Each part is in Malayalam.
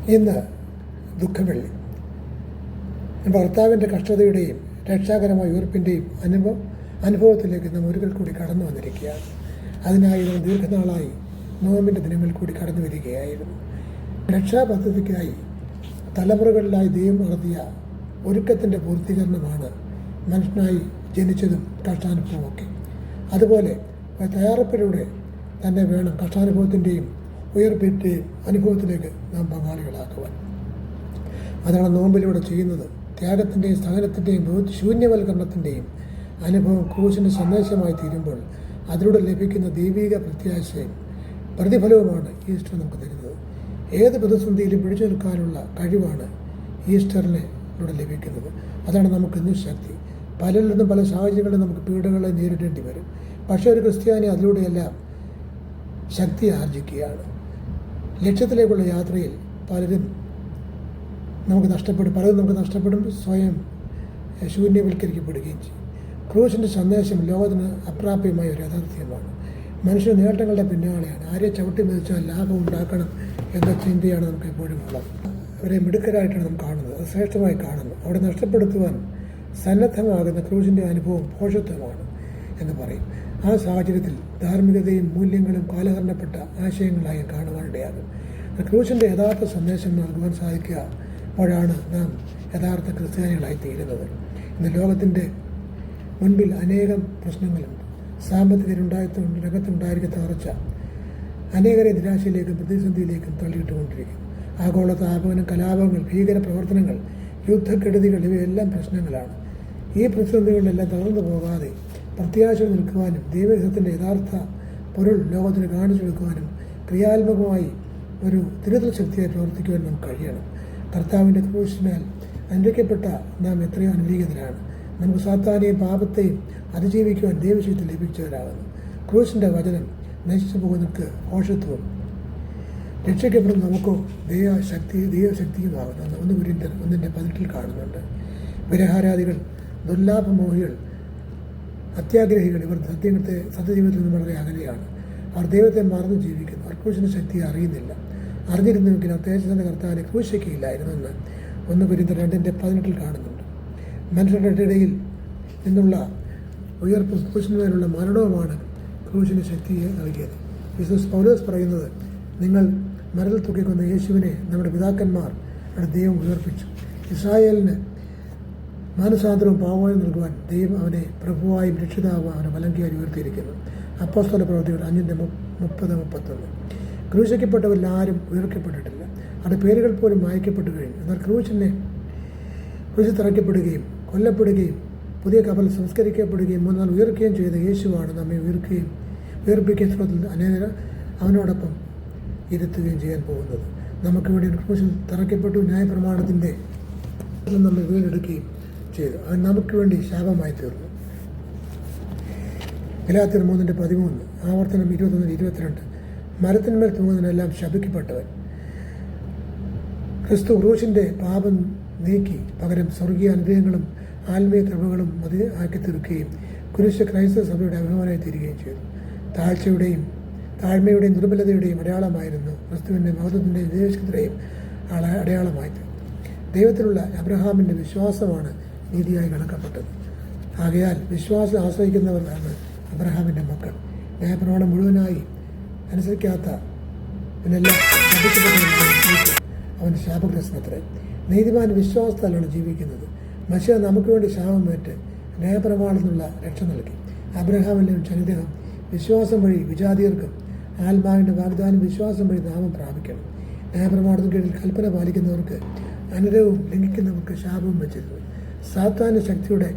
ഇന്ന് ദുഃഖവെള്ളി. ഭർത്താവിൻ്റെ കഷ്ടതയുടെയും രക്ഷാകരമായ ഉയർപ്പിൻ്റെയും അനുഭവത്തിലേക്ക് നാം ഒരിക്കൽ കൂടി കടന്നു വന്നിരിക്കുകയാണ്. അതിനായി നാം ദീർഘനാളായി നോമ്പിൻ്റെ ദിനങ്ങളിൽ കൂടി കടന്നു വരികയായിരുന്നു. രക്ഷാപദ്ധതിക്കായി തലമുറകളിലായി ദൈവം നടത്തിയ ഒരുക്കത്തിൻ്റെ പൂർത്തീകരണമാണ് മനുഷ്യനായി ജനിച്ചതും കഷ്ടാനുഭവമൊക്കെ. അതുപോലെ തയ്യാറെടുപ്പിലൂടെ തന്നെ വേണം കഷ്ടാനുഭവത്തിൻ്റെയും ഉയർപ്പിൻ്റെയും അനുഭവത്തിലേക്ക് നാം പങ്കാളികളാക്കുവാൻ. അതാണ് നോമ്പിലൂടെ ചെയ്യുന്നത്. ത്യാഗത്തിൻ്റെയും സഹനത്തിൻ്റെയും ശൂന്യവൽക്കരണത്തിൻ്റെയും അനുഭവം ക്രൂശിൻ്റെ സന്ദേശമായി തീരുമ്പോൾ അതിലൂടെ ലഭിക്കുന്ന ദൈവിക പ്രത്യാശയും പ്രതിഫലവുമാണ് ഈസ്റ്റർ നമുക്ക് തരുന്നത്. ഏത് പ്രതിസന്ധിയിലും പിടിച്ചു നിൽക്കാനുള്ള കഴിവാണ് ഈസ്റ്ററിലൂടെ ലഭിക്കുന്നത്. അതാണ് നമുക്ക് ഇന്നും ശക്തി. പലരിൽ നിന്നും പല സാഹചര്യങ്ങളിലും നമുക്ക് പീഡകളെ നേരിടേണ്ടി വരും. പക്ഷേ ഒരു ക്രിസ്ത്യാനി അതിലൂടെയെല്ലാം ശക്തി ആർജിക്കുകയാണ്. ലക്ഷ്യത്തിലേക്കുള്ള യാത്രയിൽ പലതും നമുക്ക് നഷ്ടപ്പെടും, സ്വയം ശൂന്യവൽക്കരിക്കപ്പെടുകയും ചെയ്യും. ക്രൂശിൻ്റെ സന്ദേശം ലോകത്തിന് അപ്രാപ്യമായ ഒരു യാഥാർത്ഥ്യമാണ്. മനുഷ്യ നേട്ടങ്ങളുടെ പിന്നാലെയാണ്. ആരെ ചവിട്ടി മെതിച്ചാൽ ലാഭം ഉണ്ടാക്കണം എന്ന ചിന്തയാണ് നമുക്ക് എപ്പോഴും ഉള്ളത്. അവരെ മിടുക്കരായിട്ടാണ് നാം കാണുന്നത്, അത് ശ്രേഷ്ഠമായി കാണുന്നു. അവിടെ നഷ്ടപ്പെടുത്തുവാൻ സന്നദ്ധമാകുന്ന ക്രൂശിൻ്റെ അനുഭവം ഭോഷത്വമാണ് എന്ന് പറയും. ആ സാഹചര്യത്തിൽ ധാർമ്മികതയും മൂല്യങ്ങളും കാലഹരണപ്പെട്ട ആശയങ്ങളായി കാണുവാനിടയാകും. ക്രൂശിൻ്റെ യഥാർത്ഥ സന്ദേശം നൽകുവാൻ സാധിക്കുമ്പോഴാണ് നാം യഥാർത്ഥ ക്രിസ്ത്യാനികളായി തീരുന്നത്. ഇന്ന് ലോകത്തിൻ്റെ മുൻപിൽ അനേകം പ്രശ്നങ്ങളുണ്ട്. സാമ്പത്തിക രംഗത്തുണ്ടായിരിക്കുന്ന തകർച്ച അനേകരെ നിരാശയിലേക്കും പ്രതിസന്ധിയിലേക്കും തള്ളിയിട്ടുകൊണ്ടിരിക്കുന്നു. ആഗോള താപനം, കലാപങ്ങൾ, ഭീകര പ്രവർത്തനങ്ങൾ, യുദ്ധക്കെടുതികൾ ഇവയെല്ലാം പ്രശ്നങ്ങളാണ്. ഈ പ്രതിസന്ധികളിലെല്ലാം തളർന്നു പോകാതെ പ്രത്യാശ നിൽക്കുവാനും ദൈവഹിതത്തിൻ്റെ യഥാർത്ഥ പൊരുൾ ലോകത്തിന് കാണിച്ചു കൊടുക്കുവാനും ക്രിയാത്മകമായി ഒരു തിരുത്തൽ ശക്തിയായി പ്രവർത്തിക്കുവാൻ നമുക്ക് കഴിയണം. കർത്താവിൻ്റെ ക്രൂശിനാൽ അനുഗ്രഹിക്കപ്പെട്ട നാം എത്രയോ അനുഗ്രഹീതരാണ്. നമുക്ക് സാത്താനെയും പാപത്തെയും അതിജീവിക്കുവാൻ ദൈവശക്തി ലഭിച്ചവരാകുന്നു. ക്രൂശിൻ്റെ വചനം നശിച്ചു പോകുന്നവർക്ക് ഭോഷത്വവും രക്ഷിക്കപ്പെടുന്ന നമുക്കോ ദൈവശക്തിയുമാകുന്നു. 1 കൊരിന്ത്യർ 1:18 കാണുന്നുണ്ട്. വിരഹാരാധികൾ, ദുർലാഭമോഹികൾ, അത്യാഗ്രഹികൾ ഇവർ സത്യജീവിതത്തിൽ നിന്ന് വളരെ അകലെയാണ്. അവർ ദൈവത്തെ മറന്നു ജീവിക്കുന്നു. അവർ ക്രൂശിൻ്റെ ശക്തിയെ അറിയുന്നില്ല. അറിഞ്ഞിരുന്നുവെങ്കിൽ തേജസ്സിൻ്റെ കർത്താവിനെ ക്രൂശിക്കുകയില്ലായിരുന്നെന്ന് 1 കൊരിന്ത്യർ 2:18 കാണുന്നുണ്ട്. മനുഷ്യരുടെ ഇടയിൽ നിന്നുള്ള ഉയർപ്പും ക്രൂശിന്മേലുള്ള മരണവുമാണ് ക്രൂശിൻ്റെ ശക്തിയെ നൽകിയത്. വിശുദ്ധ പൗലോസ് പറയുന്നത്, നിങ്ങൾ മരത്തിൽ തൂക്കിക്കൊന്ന യേശുവിനെ നമ്മുടെ പിതാക്കന്മാർ ദൈവം ഉയർപ്പിച്ചു. ഇസ്രായേലിന് മാനസാന്തരവും പാവവും നൽകുവാൻ ദൈവം അവനെ പ്രഭുവായും രക്ഷിതാവും അവനെ വലങ്കിയായി ഉയർത്തിയിരിക്കുന്നു. അപ്പോസ്തല പ്രവൃത്തികൾ 5:30-31. ക്രൂശിക്കപ്പെട്ടവരിൽ ആരും ഉയർക്കപ്പെട്ടിട്ടില്ല. അവരുടെ പേരുകൾ പോലും മായ്ക്കപ്പെട്ടു കഴിഞ്ഞു. എന്നാൽ ക്രൂശിൽ തറയ്ക്കപ്പെടുകയും കൊല്ലപ്പെടുകയും പുതിയ കപ്പൽ സംസ്കരിക്കപ്പെടുകയും 3 നാൾ ഉയർക്കുകയും ചെയ്ത യേശുവാണ് നമ്മെ ഉയർപ്പിക്കുകയും സ്രോതത്തിൽ അനേകർ അവനോടൊപ്പം ഇരുത്തുകയും ചെയ്യാൻ പോകുന്നത്. നമുക്ക് വേണ്ടി ക്രൂശിൽ തറയ്ക്കപ്പെട്ടു. ന്യായപ്രമാണത്തിൻ്റെ നമ്മെ വീണ്ടെടുക്കുകയും ചെയ്തു. അവൻ നമുക്ക് വേണ്ടി ശാപമായി തീർന്നു. ഗലാത്യർ 3:13, ആവർത്തനം 21-22. മരത്തിന്മേൽ തൂങ്ങുന്നതിനെല്ലാം ശപിക്കപ്പെട്ടവൻ. ക്രിസ്തു ക്രൂശിൻ്റെ പാപം നീക്കി പകരം സ്വർഗീയ അനുഗ്രഹങ്ങളും ആത്മീയ കൃപകളും ആക്കി തീർക്കുകയും കുരിശ് ക്രൈസ്തവ സഭയുടെ അഭിമാനമായി തീരുകയും ചെയ്തു. താഴ്മയുടെയും ദുർബലതയുടെയും അടയാളമായിരുന്നു. ക്രിസ്തുവിൻ്റെ മഹത്വത്തിൻ്റെയും ദൈവശക്തിയുടെയും അടയാളമായി തീർന്നു. ദൈവത്തിലുള്ള അബ്രഹാമിൻ്റെ വിശ്വാസമാണ് നീതിയായി കണക്കപ്പെട്ടത്. ആകയാൽ വിശ്വാസം ആശ്രയിക്കുന്നവരാണ് അബ്രഹാമിൻ്റെ മക്കൾ. ന്യായപ്രമാണം മുഴുവനായി അനുസരിക്കാത്ത ഇതിനെല്ലാം അവൻ ശാപഗ്രസ്തത്രേ. നീതിമാൻ വിശ്വാസത്താലാണ് ജീവിക്കുന്നത്. മനുഷ്യ നമുക്ക് വേണ്ടി ശാപമേറ്റ് ന്യായപ്രമാണത്തിനുള്ള രക്ഷ നൽകി. അബ്രഹാമിൻ്റെ അനുഗ്രഹം വിശ്വാസം വഴി വിജാതിയർക്കും ആത്മാവിൻ്റെ വാഗ്ദാനം വിശ്വാസം വഴി നാമം പ്രാപിക്കണം. ന്യായപ്രമാണത്തിന് കീഴിൽ കൽപ്പന പാലിക്കുന്നവർക്ക് അനുഗ്രഹവും ലംഘിക്കുന്നവർക്ക് ശാപവും വെച്ചിരുന്നു. സാത്താന്യ ശക്തിയുടെ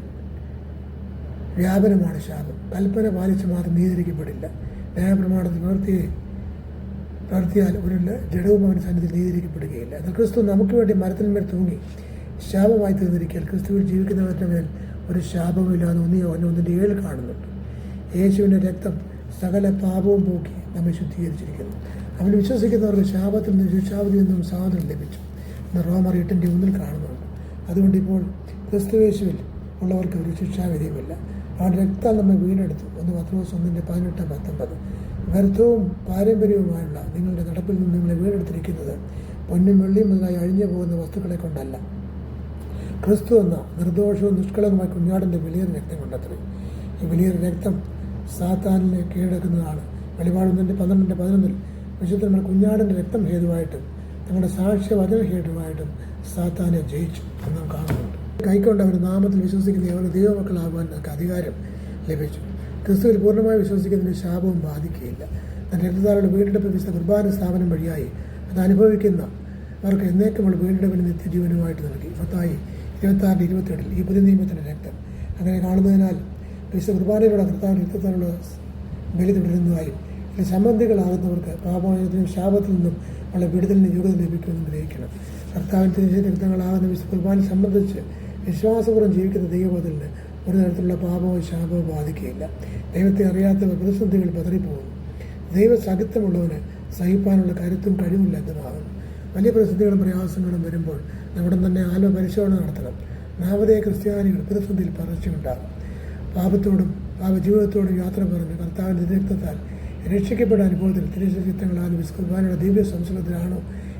വ്യാപനമാണ് ശാപം. കൽപ്പന പാലിച്ച് മാത്രം നീതിരിക്കപ്പെടില്ല. ന്യായപ്രമാണത്തിൽ പ്രവർത്തിയാൽ ഒരു ജഡവും അവൻ്റെ സന്നിധിയിൽ നീതിരിക്കപ്പെടുകയില്ല. എന്നാൽ ക്രിസ്തു നമുക്ക് വേണ്ടി മരത്തിന്മേൽ തൂങ്ങി ശാപമായി തീർന്നിരിക്കാൻ ക്രിസ്തുവിൽ ജീവിക്കുന്നവരുടെ മേൽ ഒരു ശാപമില്ലാതെ 1:7 കാണുന്നുണ്ട്. യേശുവിൻ്റെ രക്തം സകല പാപവും പോക്കി നമ്മെ ശുദ്ധീകരിച്ചിരിക്കുന്നു. അവൻ വിശ്വസിക്കുന്നവർക്ക് ശാപത്തിൽ നിന്ന് ശിക്ഷാവിധിയിൽ നിന്നും സ്വാതന്ത്ര്യം ലഭിച്ചു എന്ന് റോമർ 8:1 കാണുന്നുണ്ട്. അതുകൊണ്ട് ഇപ്പോൾ ക്രിസ്തുയേശുവിൽ ഉള്ളവർക്ക് ഒരു ശിക്ഷാവിധിയുമില്ല. അവൻ്റെ രക്തം നമ്മെ വീണ്ടെടുത്തു. 1 പത്രോസ് 1:18-19. വ്യർത്ഥവും പാരമ്പര്യവുമായുള്ള നിങ്ങളുടെ നടപ്പിൽ നിന്ന് നിങ്ങളെ വീണ്ടെടുത്തിരിക്കുന്നത് പൊന്നും വെള്ളിയും മുതലായി അഴിഞ്ഞു പോകുന്ന വസ്തുക്കളെ കൊണ്ടല്ല, ക്രിസ്തു എന്ന നിർദോഷവും നിഷ്കളങ്കമായ കുഞ്ഞാടിൻ്റെ വലിയൊരു രക്തം കൊണ്ടത്രേ. ഈ വലിയൊരു രക്തം സാത്താനിനെ കീഴടക്കുന്നതാണ്. വെളിപാട് 12:11 വിശുദ്ധന്മാർ കുഞ്ഞാടിൻ്റെ രക്തം ഹേതുവായിട്ടും തങ്ങളുടെ സാക്ഷ്യവചന ഹേതുവായിട്ടും സാത്താനെ ജയിച്ചു എന്ന് നാം കാണുന്നുണ്ട്. കൈക്കൊണ്ട് അവർ നാമത്തിൽ വിശ്വസിക്കുന്ന അവരുടെ ദൈവമക്കളാകുവാൻ നമുക്ക് അധികാരം ലഭിച്ചു. ക്രിസ്തുവിൽ പൂർണ്ണമായി വിശ്വസിക്കുന്നതിന് ശാപവും ബാധിക്കുകയില്ല. തൻ്റെ രക്തത്താലുള്ള വീണ്ടെടുപ്പ് വിശുദ്ധ കുർബാന സ്ഥാപനം വഴിയായി അത് അനുഭവിക്കുന്ന അവർക്ക് എന്നേക്കുമുള്ള വീണ്ടെടുപ്പിന് നിത്യജീവനുമായിട്ട് നൽകി. മത്തായി 26:27 ഈ പുതിയ നിയമത്തിൻ്റെ രക്തം അങ്ങനെ കാണുന്നതിനാൽ വിശുദ്ധ കുർബാനയിലൂടെ കർത്താവിൻ്റെ രക്തത്താലുള്ള ബലി തുടരുന്നതായും ഇതിൽ സംബന്ധികളാകുന്നവർക്ക് പാപമോചനത്തിനും ശാപത്തിൽ നിന്നും ഉള്ള വിടുതലിന് യോഗ്യത ലഭിക്കുമെന്ന് ഗ്രഹിക്കണം. കർത്താവിൻ്റെ രക്തങ്ങളാകുന്ന വിശുദ്ധ കുർബാന സംബന്ധിച്ച് വിശ്വാസപൂർവ്വം ജീവിക്കുന്ന ദൈവബോധലിന് ഒരു തരത്തിലുള്ള പാപമോ ശാപമോ ബാധിക്കുകയില്ല. ദൈവത്തെ അറിയാത്തവർ പ്രതിസന്ധികൾ പതറിപ്പോകുന്നു. ദൈവസാഹിത്യമുള്ളവന് സഹിപ്പാനുള്ള കരുത്തും കഴിവും ലഭ്യമാകുന്നു. വലിയ പ്രതിസന്ധികളും പ്രയാസങ്ങളും വരുമ്പോൾ നമ്മുടെ തന്നെ ആത്മപരിശോധന നടത്തണം. നാമധേയ ക്രിസ്ത്യാനികൾ പ്രതിസന്ധിയിൽ പകർച്ചയുണ്ടാകും. പാപത്തോടും പാപജീവിതത്തോടും യാത്ര പറഞ്ഞ് കർത്താവിൻ്റെ രക്തത്താൽ രക്ഷിക്കപ്പെട്ട അനുഭവത്തിൽ തിരുശിത്തങ്ങളാൽ വിസ്കുർബാനയുടെ ദിവ്യ സംസ്കൃതത്തിലാണോ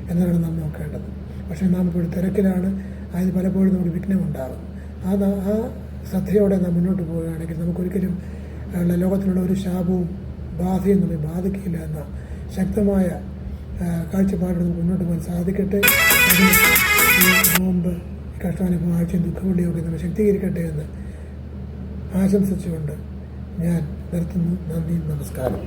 എന്നാണ് നാം നോക്കേണ്ടത്. പക്ഷേ നാം ഇപ്പോൾ തിരക്കിലാണ്. അതിന് പലപ്പോഴും നമുക്ക് വിഘ്നമുണ്ടാകും. ആ ശ്രദ്ധയോടെ നാം മുന്നോട്ട് പോവുകയാണെങ്കിൽ നമുക്കൊരിക്കലും ലോകത്തിലുള്ള ഒരു ശാപവും ബാധയും നമ്മെ ബാധിക്കില്ല എന്ന ശക്തമായ കാഴ്ചപ്പാട് നമുക്ക് മുന്നോട്ട് പോകാൻ സാധിക്കട്ടെ. നോമ്പ് കഷ്ടാനുഭവം ആഴ്ചയും ദുഃഖവെള്ളിയൊക്കെ നമ്മെ ശക്തീകരിക്കട്ടെ എന്ന് ആശംസിച്ചുകൊണ്ട് ഞാൻ നിർത്തുന്നു. നന്ദി, നമസ്കാരം.